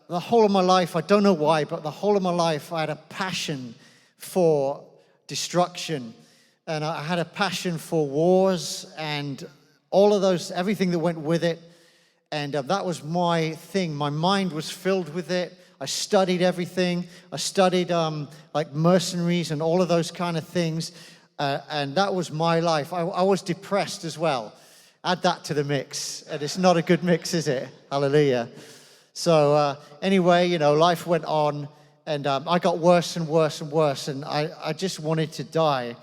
the whole of my life, I don't know why, but the whole of my life, I had a passion for destruction. And I had a passion for wars and all of those, everything that went with it. And that was my thing. My mind was filled with it. I studied everything. I studied like mercenaries and all of those kind of things. And that was my life. I was depressed as well. Add that to the mix. And it's not a good mix, is it? Hallelujah. So anyway, you know, life went on. And I got worse and worse and worse. And I just wanted to die.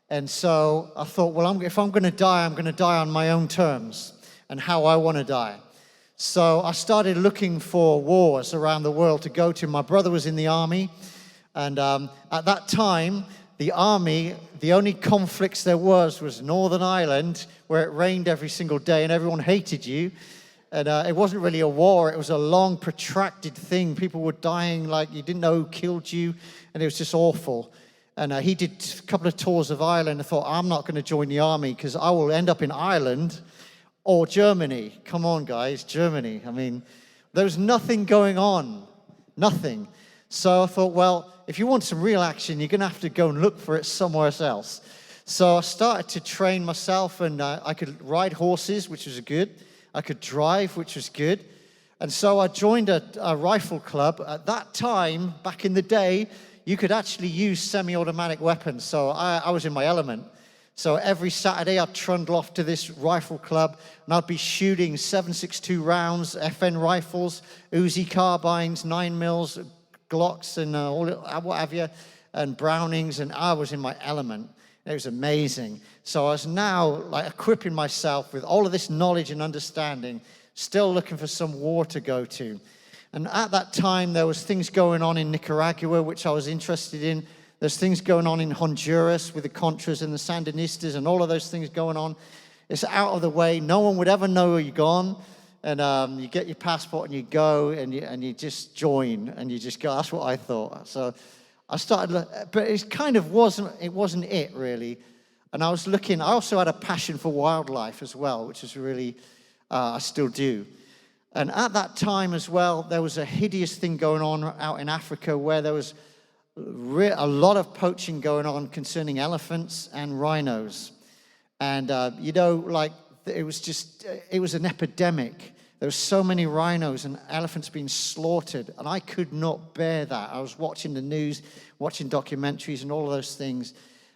And so I thought, well, if I'm going to die, I'm going to die on my own terms and how I want to die. So I started looking for wars around the world to go to. My brother was in the army. And at that time, the army, the only conflicts there was Northern Ireland, where it rained every single day and everyone hated you. And it wasn't really a war. It was a long, protracted thing. People were dying like you didn't know who killed you. And it was just awful. And he did a couple of tours of Ireland. I thought, I'm not going to join the army because I will end up in Ireland or Germany. Come on, guys, Germany. I mean, there was nothing going on, nothing. So I thought, well, if you want some real action, you're going to have to go and look for it somewhere else. So I started to train myself, and I could ride horses, which was good. I could drive, which was good. And so I joined a rifle club. At that time, back in the day, you could actually use semi-automatic weapons, so I was in my element. So every Saturday, I'd trundle off to this rifle club, and I'd be shooting 7.62 rounds, FN rifles, Uzi carbines, 9 mils, Glocks, and what have you, and Brownings, and I was in my element. It was amazing. So I was now like equipping myself with all of this knowledge and understanding, still looking for some war to go to. And at that time, there was things going on in Nicaragua, which I was interested in. There's things going on in Honduras with the Contras and the Sandinistas and all of those things going on. It's out of the way. No one would ever know where you're gone. And you get your passport and you go and you just join and you just go. That's what I thought. So I started, but it kind of wasn't it really. And I was looking, I also had a passion for wildlife as well, which is really, I still do. And at that time as well, there was a hideous thing going on out in Africa where there was a lot of poaching going on concerning elephants and rhinos. And, you know, like it was an epidemic. There were so many rhinos and elephants being slaughtered, and I could not bear that. I was watching the news, watching documentaries and all of those things.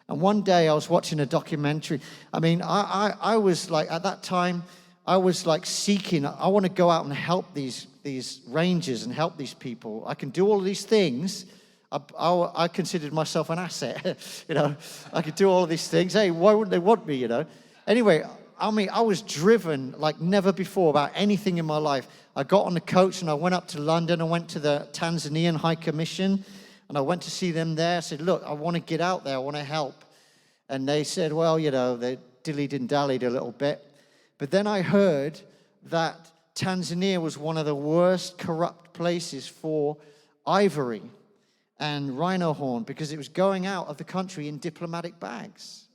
And one day I was watching a documentary. I mean, I was like, at that time, I was like seeking, I want to go out and help these rangers and help these people. I can do all of these things. I considered myself an asset, you know. I could do all of these things. Hey, why wouldn't they want me, you know? Anyway, I mean, I was driven like never before about anything in my life. I got on the coach and I went up to London. I went to the Tanzanian High Commission and I went to see them there. I said, look, I want to get out there. I want to help. And they said, well, you know, they dillied and dallied a little bit. But then I heard that Tanzania was one of the worst corrupt places for ivory and rhino horn because it was going out of the country in diplomatic bags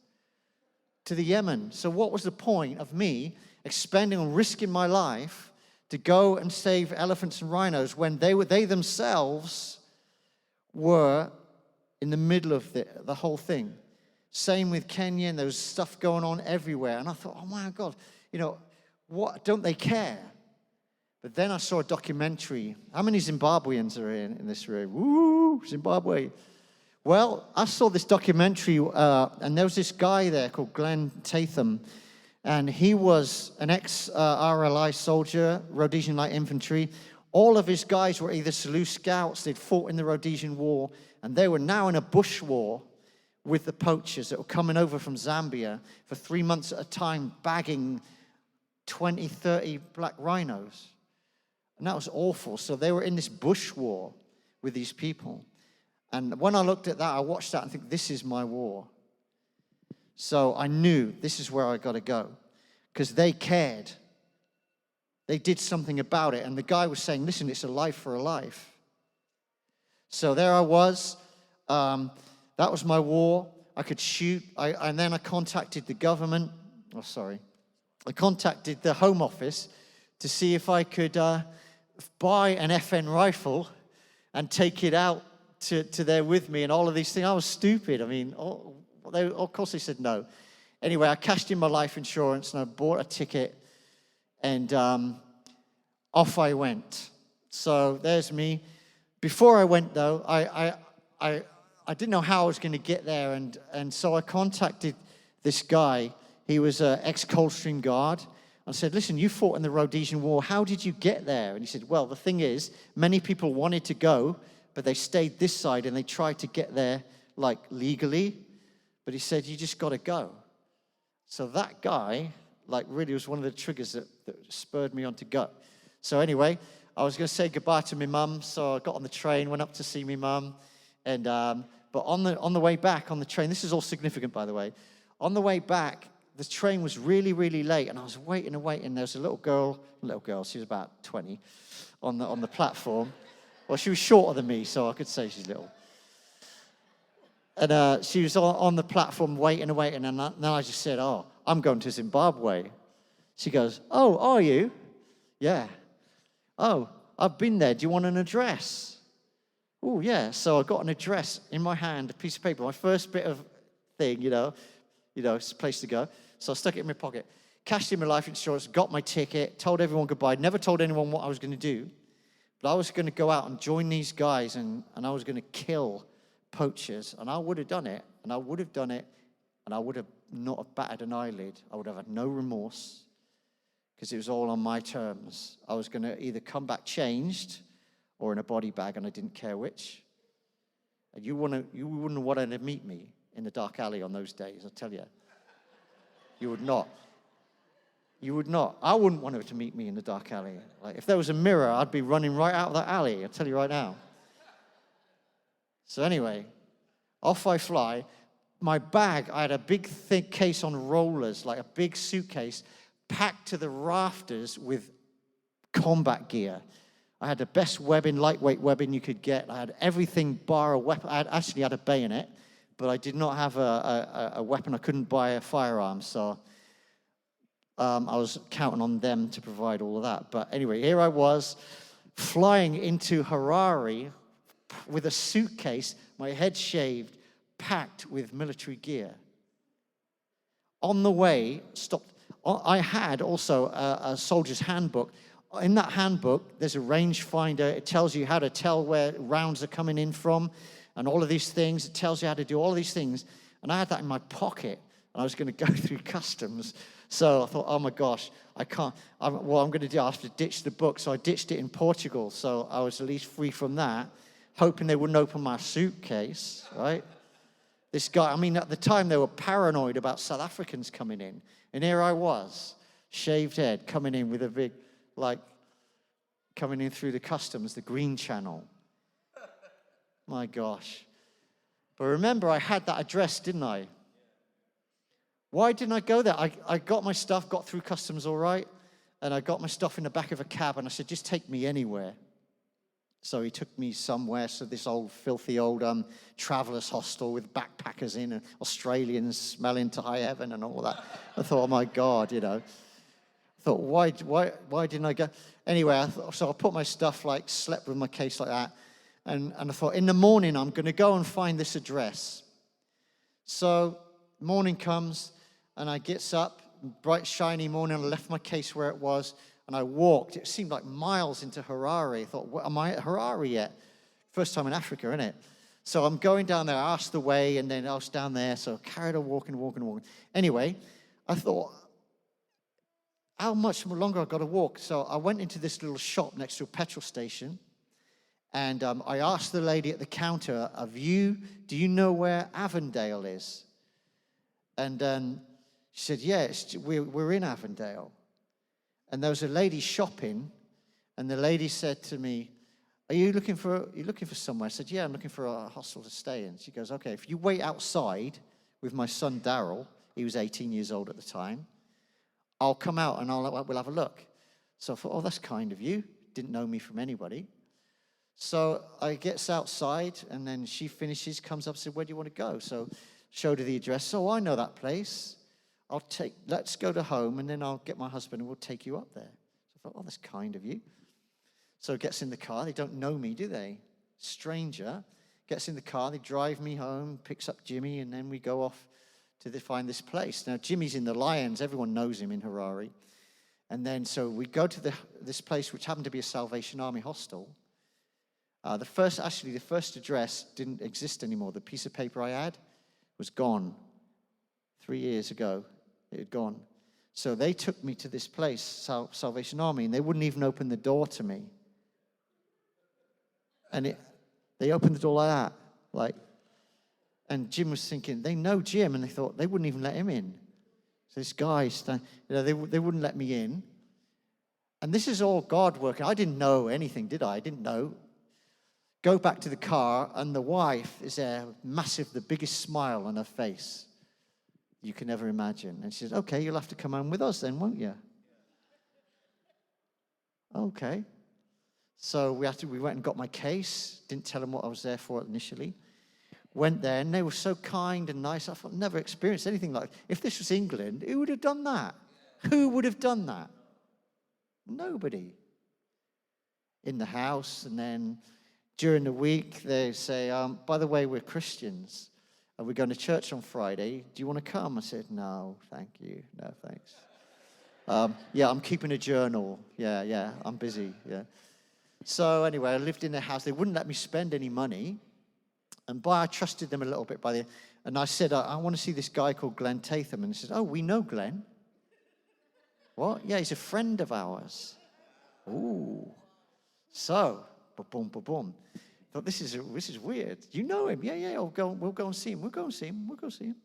to the Yemen. So what was the point of me expending and risking my life to go and save elephants and rhinos when they themselves were in the middle of the whole thing? Same with Kenya, and there was stuff going on everywhere. And I thought, oh my God, you know, what, don't they care? But then I saw a documentary. How many Zimbabweans are in this room? Woo, Zimbabwe. Well, I saw this documentary, and there was this guy there called Glenn Tatham, and he was an ex-RLI soldier, Rhodesian Light Infantry. All of his guys were either Selous Scouts, they'd fought in the Rhodesian War, and they were now in a bush war with the poachers that were coming over from Zambia for 3 months at a time, bagging 20, 30 black rhinos. And that was awful. So they were in this bush war with these people. And when I looked at that, I watched that and think, this is my war. So I knew this is where I got to go because they cared. They did something about it. And the guy was saying, listen, it's a life for a life. So there I was. That was my war. I could shoot. And then I contacted the government. I contacted the Home Office to see if I could buy an FN rifle and take it out to there with me and all of these things. I was stupid. I mean, of course they said no. Anyway, I cashed in my life insurance and I bought a ticket and off I went. So there's me. Before I went, though, I didn't know how I was going to get there, and so I contacted this guy. He was an ex-Coldstream Guard. I said, listen, you fought in the Rhodesian War. How did you get there? And he said, well, the thing is, many people wanted to go, but they stayed this side, and they tried to get there, like, legally. But he said, you just got to go. So that guy, like, really was one of the triggers that spurred me on to go. So anyway, I was going to say goodbye to my mum, so I got on the train, went up to see my mum, and but on the way back on the train, this is all significant, by the way. On the way back, the train was really, really late, and I was waiting and waiting. There was a little girl, she was about 20, on the platform. Well, she was shorter than me, so I could say she's little. And she was on the platform waiting and waiting, and then I just said, oh, I'm going to Zimbabwe. She goes, oh, are you? Yeah. Oh, I've been there. Do you want an address? Oh, yeah. So I got an address in my hand, a piece of paper, my first bit of thing, it's a place to go. So I stuck it in my pocket, cashed in my life insurance, got my ticket, told everyone goodbye, never told anyone what I was going to do. But I was going to go out and join these guys, and I was going to kill poachers. And I would have done it, and I would have done it, and I would have not have batted an eyelid. I would have had no remorse. Because it was all on my terms. I was going to either come back changed or in a body bag, and I didn't care which. And you wouldn't want to meet me in the dark alley on those days, I tell you. You would not. You would not. I wouldn't want her to meet me in the dark alley. Like, if there was a mirror, I'd be running right out of that alley, I'll tell you right now. So anyway, off I fly. My bag, I had a big, thick case on rollers, like a big suitcase, packed to the rafters with combat gear. I had the best webbing, lightweight webbing you could get. I had everything bar a weapon. I actually had a bayonet, but I did not have a weapon. I couldn't buy a firearm, so I was counting on them to provide all of that. But anyway, here I was flying into Harare with a suitcase, my head shaved, packed with military gear. On the way, stopped. I had also a soldier's handbook. In that handbook, there's a rangefinder. It tells you how to tell where rounds are coming in from and all of these things. It tells you how to do all of these things. And I had that in my pocket, and I was going to go through customs. So I thought, oh, my gosh, I can't. What I'm going to do, I have to ditch the book. So I ditched it in Portugal. So I was at least free from that, hoping they wouldn't open my suitcase, right? This guy, I mean, at the time, they were paranoid about South Africans coming in. And here I was, shaved head, coming in with a big, coming in through the customs, the green channel. My gosh. But remember, I had that address, didn't I? Why didn't I go there? I got my stuff, got through customs all right, and I got my stuff in the back of a cab, and I said, just take me anywhere. So he took me somewhere, so this old, filthy old travelers hostel with backpackers in and Australians smelling to high heaven and all that. I thought, oh my God, I thought, why didn't I go? Anyway, so I put my stuff, slept with my case like that. And I thought, in the morning, I'm going to go and find this address. So morning comes, and I gets up, bright, shiny morning. I left my case where it was. And I walked. It seemed like miles into Harare. I thought, am I at Harare yet? First time in Africa, isn't it? So I'm going down there. I asked the way, and then I was down there. So I carried on walking. Anyway, I thought, how much longer I've got to walk? So I went into this little shop next to a petrol station. And I asked the lady at the counter, do you know where Avondale is? And she said, yeah, we're in Avondale. And there was a lady shopping, and the lady said to me, are you looking for somewhere? I said, yeah, I'm looking for a hostel to stay in. She goes, okay, if you wait outside with my son Daryl, he was 18 years old at the time, I'll come out and we'll have a look. So I thought, oh, that's kind of you. Didn't know me from anybody. So I gets outside, and then she finishes, comes up and said, where do you want to go? So showed her the address. So I know that place. Let's go to home, and then I'll get my husband, and we'll take you up there. So I thought, oh, that's kind of you. So gets in the car. They don't know me, do they? Stranger. Gets in the car. They drive me home, picks up Jimmy, and then we go off to find this place. Now, Jimmy's in the Lions. Everyone knows him in Harare. And then so we go to this place, which happened to be a Salvation Army hostel. The first address didn't exist anymore. The piece of paper I had was gone. 3 years ago, it had gone. So they took me to this place, Salvation Army, and they wouldn't even open the door to me. And they opened the door like that, and Jim was thinking, they know Jim, and they thought they wouldn't even let him in. So this guy, they wouldn't let me in. And this is all God working. I didn't know anything, did I? I didn't know. Go back to the car, and the wife is there, massive, the biggest smile on her face you can ever imagine. And she says, okay, you'll have to come home with us then, won't you? Okay. So we went and got my case. Didn't tell them what I was there for initially. Went there, and they were so kind and nice. I thought, never experienced anything like that. If this was England, who would have done that? Who would have done that? Nobody. In the house, and then during the week, they say, by the way, we're Christians, and we're going to church on Friday. Do you want to come? I said, no, thank you. No, thanks. Yeah, I'm keeping a journal. Yeah, I'm busy, yeah. So anyway, I lived in their house. They wouldn't let me spend any money. And I trusted them a little bit and I said, I want to see this guy called Glenn Tatham. And he said, oh, we know Glenn. What? Yeah, he's a friend of ours. Ooh. So, ba-boom, ba-boom. Thought, this is weird. You know him? Yeah, we'll go and see him. We'll go and see him.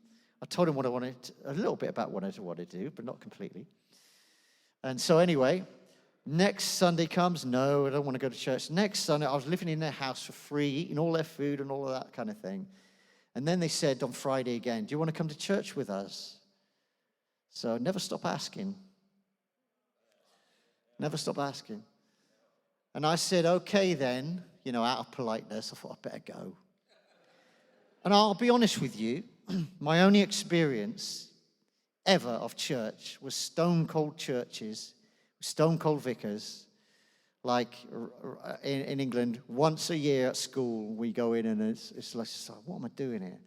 I told him a little bit about what I wanted to do, but not completely. And so anyway, next Sunday comes. No, I don't want to go to church. Next Sunday, I was living in their house for free, eating all their food and all of that kind of thing. And then they said on Friday again, do you want to come to church with us? So never stop asking. Never stop asking. And I said, okay then, out of politeness, I thought I'd better go. And I'll be honest with you, my only experience ever of church was stone cold churches, stone cold vicars, like in England, once a year at school, we go in and it's like, what am I doing here?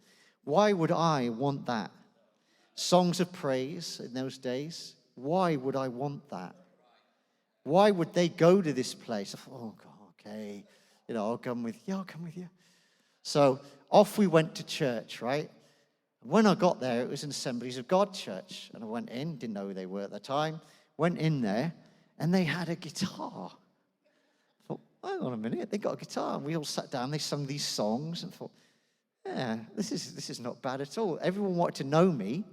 Why would I want that? Songs of praise in those days, why would I want that? Why would they go to this place? I thought, oh, God, okay, I'll come with you. So off we went to church, right? When I got there, it was an Assemblies of God church. And I went in, didn't know who they were at the time, went in there, and they had a guitar. I thought, hang on a minute, they got a guitar. And we all sat down, they sung these songs, and thought, yeah, this is not bad at all. Everyone wanted to know me,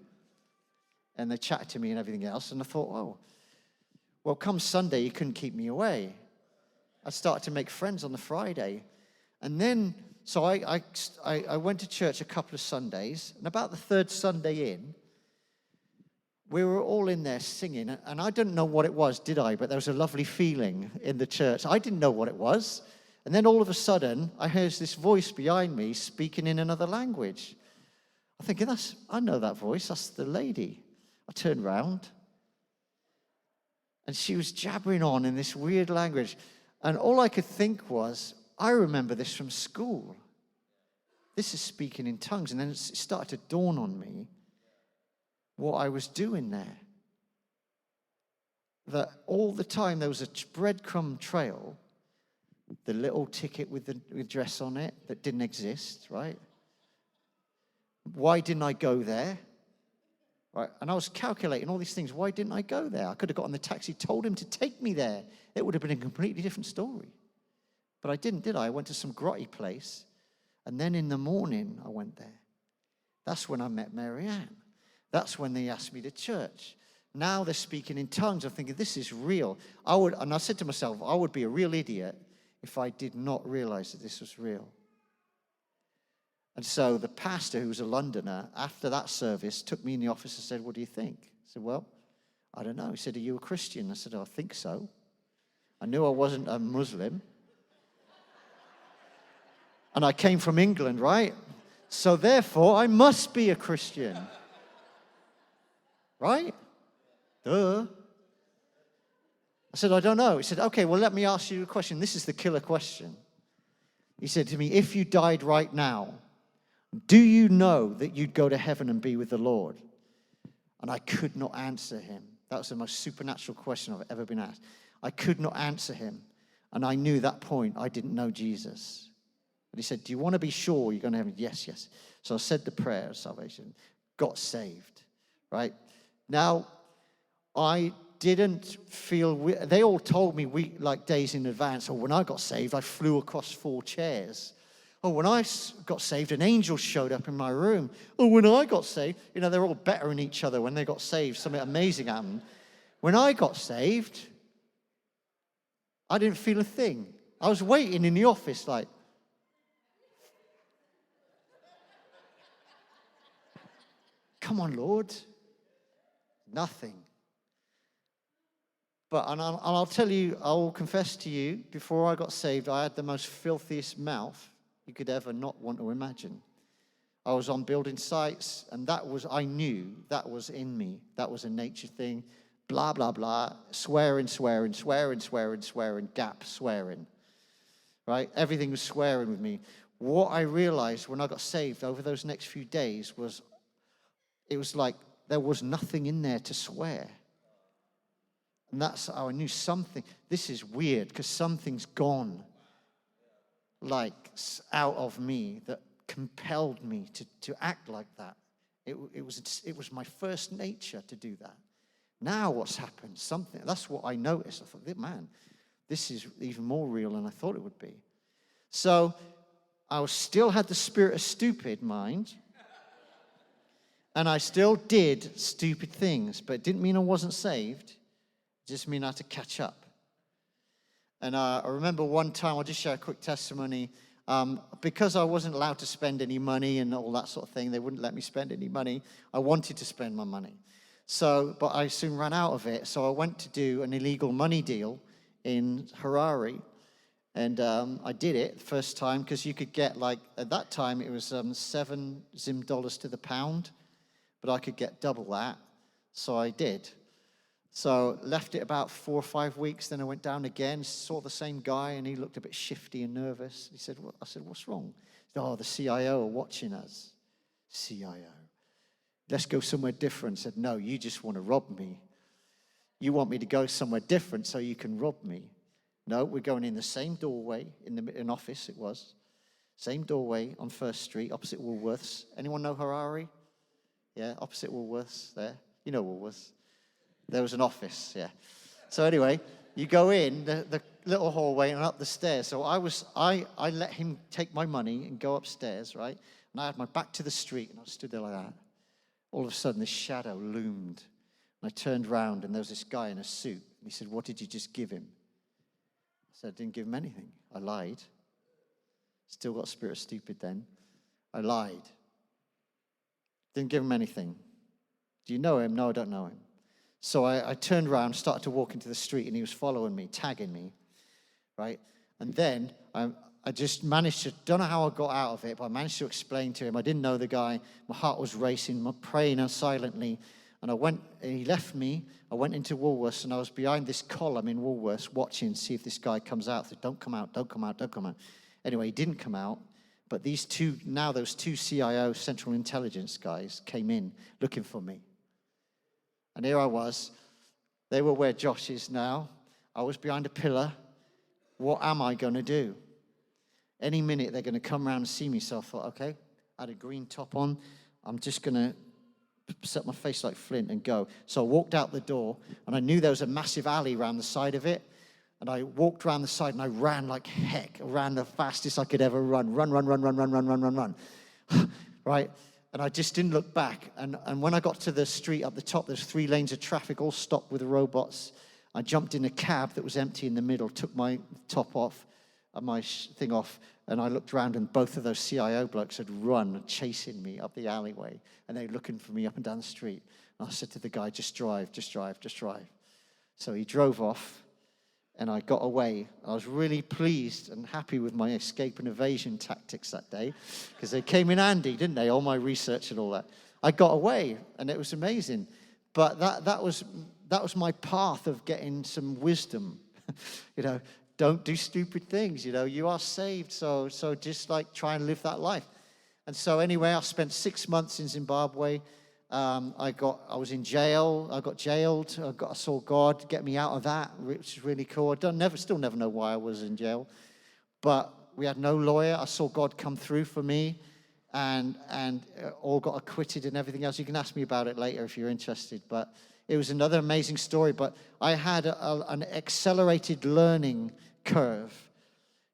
and they chatted to me and everything else. And I thought, oh, well, come Sunday, you couldn't keep me away. I started to make friends on the Friday. And then, so I went to church a couple of Sundays, and about the third Sunday in, we were all in there singing, and I didn't know what it was, did I? But there was a lovely feeling in the church. I didn't know what it was. And then all of a sudden, I heard this voice behind me speaking in another language. I'm thinking, I know that voice, that's the lady. I turned round, and she was jabbering on in this weird language. And all I could think was, I remember this from school. This is speaking in tongues. And then it started to dawn on me what I was doing there. That all the time there was a breadcrumb trail, the little ticket with the address on it that didn't exist, right? Why didn't I go there? Right, and I was calculating all these things. Why didn't I go there? I could have got on the taxi, told him to take me there. It would have been a completely different story. But I didn't, did I? I went to some grotty place, and then in the morning I went there. That's when I met Mary Ann. That's when they asked me to church. Now they're speaking in tongues. I'm thinking, this is real. And I said to myself, I would be a real idiot if I did not realize that this was real. And so the pastor, who was a Londoner, after that service, took me in the office and said, what do you think? I said, well, I don't know. He said, are you a Christian? I said, I think so. I knew I wasn't a Muslim. And I came from England, right? So therefore, I must be a Christian. Right? Duh. I said, I don't know. He said, okay, well, let me ask you a question. This is the killer question. He said to me, if you died right now, do you know that you'd go to heaven and be with the Lord? And I could not answer him. That was the most supernatural question I've ever been asked. I could not answer him. And I knew at that point I didn't know Jesus. But he said, do you want to be sure you're going to heaven? Yes, yes. So I said the prayer of salvation, got saved, right? Now, I didn't feel, they all told me like days in advance, oh, when I got saved, I flew across 4 chairs. Oh, when I got saved, an angel showed up in my room. Oh, when I got saved, they're all bettering each other when they got saved. Something amazing happened. When I got saved, I didn't feel a thing. I was waiting in the office like, come on, Lord. Nothing. But, and I'll tell you, I will confess to you, before I got saved, I had the most filthiest mouth you could ever not want to imagine. I was on building sites, and I knew that was in me. That was a nature thing. Blah, blah, blah. Swearing, gap swearing. Right? Everything was swearing with me. What I realized when I got saved over those next few days was, it was like there was nothing in there to swear. And that's how I knew something. This is weird because something's gone, like out of me, that compelled me to act like that. It was my first nature to do that. Now what's happened? Something. That's what I noticed. I thought, man, this is even more real than I thought it would be. So I still had the spirit of stupid mind. And I still did stupid things, but it didn't mean I wasn't saved. It just mean I had to catch up. And I remember one time, I'll just share a quick testimony. Because I wasn't allowed to spend any money and all that sort of thing, they wouldn't let me spend any money. I wanted to spend my money. But I soon ran out of it. So I went to do an illegal money deal in Harare. And I did it the first time because you could get, like, at that time, it was 7 Zim dollars to the pound. But I could get double that, so I did. So left it about 4 or 5 weeks, then I went down again, saw the same guy, and he looked a bit shifty and nervous. He said, I said, what's wrong? He said, oh, the CIO are watching us. CIO. Let's go somewhere different. I said, no, you just want to rob me. You want me to go somewhere different so you can rob me. No, we're going in the same doorway, in an office it was. Same doorway on First Street, opposite Woolworths. Anyone know Harare? Yeah, opposite Woolworths there. You know Woolworths. There was an office, yeah. So anyway, you go in the little hallway and up the stairs. So I let him take my money and go upstairs, right? And I had my back to the street and I stood there like that. All of a sudden, this shadow loomed. And I turned around and there was this guy in a suit. And he said, what did you just give him? I said, I didn't give him anything. I lied. Still got spirit of stupid then. I lied. Didn't give him anything. Do you know him? No, I don't know him. So I turned around, started to walk into the street, and he was following me, tagging me, right? And then I just managed to, don't know how I got out of it, but I managed to explain to him. I didn't know the guy. My heart was racing, I'm praying silently. And he left me. I went into Woolworths, and I was behind this column in Woolworths watching, see if this guy comes out. I said, don't come out, don't come out, don't come out. Anyway, he didn't come out. But those two CIO, Central Intelligence guys, came in looking for me. And here I was. They were where Josh is now. I was behind a pillar. What am I going to do? Any minute they're going to come around and see me. So I thought, okay, I had a green top on. I'm just going to set my face like flint and go. So I walked out the door, and I knew there was a massive alley around the side of it. And I walked around the side, and I ran like heck. I ran the fastest I could ever run. Run. Right? And I just didn't look back. And when I got to the street up the top, there's 3 lanes of traffic all stopped with robots. I jumped in a cab that was empty in the middle, took my top off, my thing off, and I looked around, and both of those CIO blokes had run, chasing me up the alleyway. And they were looking for me up and down the street. And I said to the guy, just drive. So he drove off. And I got away. I was really pleased and happy with my escape and evasion tactics that day because they came in handy, didn't they? All my research and all that. I got away, and it was amazing. But that was that was my path of getting some wisdom. Don't do stupid things. You are saved, so just like try and live that life. And so anyway, I spent 6 months in Zimbabwe. I was in jail. I got jailed. I saw God get me out of that, which is really cool. Still never know why I was in jail, but we had no lawyer. I saw God come through for me, and all got acquitted and everything else. You can ask me about it later if you're interested. But it was another amazing story. But I had an accelerated learning curve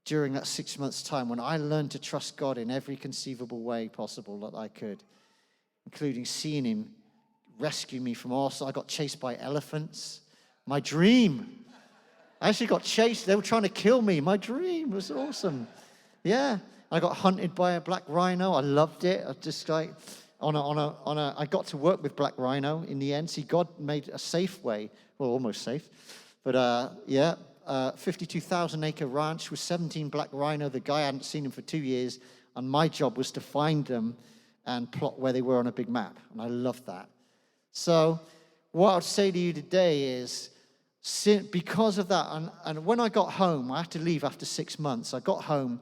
during that 6 months' time when I learned to trust God in every conceivable way possible that I could, including seeing him rescue me from all. So I got chased by elephants. My dream. I actually got chased. They were trying to kill me. My dream was awesome. Yeah. I got hunted by a black rhino. I loved it. I just like I got to work with black rhino in the end. See, God made a safe way. Well, almost safe. But 52,000 acre ranch with 17 black rhino. The guy hadn't seen him for 2 years. And my job was to find them and plot where they were on a big map. And I loved that. So what I'd say to you today is, because of that, and when I got home, I had to leave after 6 months. I got home,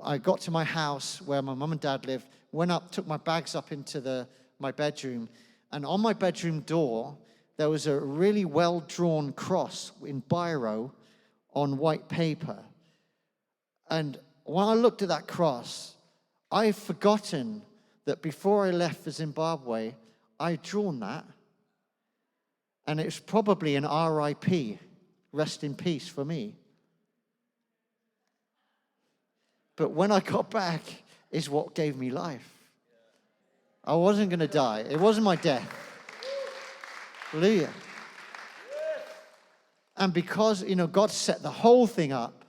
I got to my house where my mum and dad lived, went up, took my bags up into my bedroom, and on my bedroom door, there was a really well-drawn cross in biro on white paper. And when I looked at that cross, I had forgotten that before I left for Zimbabwe, I had drawn that. And it was probably an RIP, rest in peace for me. But when I got back, is what gave me life. I wasn't going to die. It wasn't my death. Hallelujah. And because, God set the whole thing up,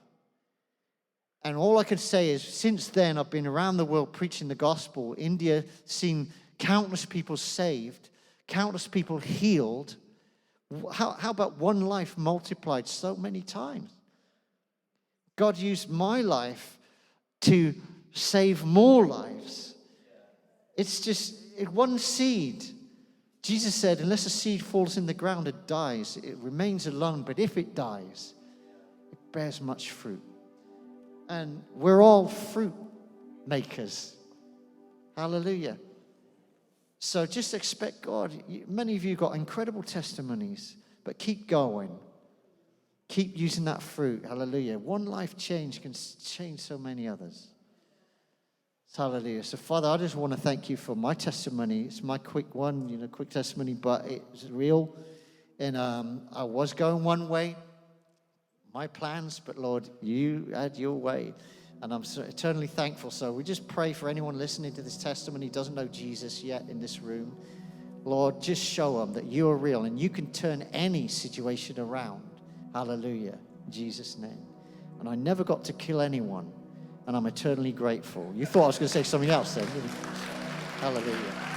and all I can say is, since then, I've been around the world preaching the gospel. India, seen countless people saved, countless people healed. How about one life multiplied so many times? God used my life to save more lives. It's just one seed. Jesus said, unless a seed falls in the ground, it dies. It remains alone, but if it dies, it bears much fruit. And we're all fruit makers. Hallelujah. So just expect God. Many of you got incredible testimonies, but keep going. Keep using that fruit. Hallelujah. One life change can change so many others. Hallelujah. So, Father, I just want to thank you for my testimony. It's my quick one, quick testimony, but it's real. And I was going one way, my plans, but Lord, you had your way. And I'm so eternally thankful. So we just pray for anyone listening to this testimony who doesn't know Jesus yet in this room. Lord, just show them that you are real and you can turn any situation around. Hallelujah. In Jesus' name. And I never got to kill anyone. And I'm eternally grateful. You thought I was going to say something else then, didn't you? Hallelujah.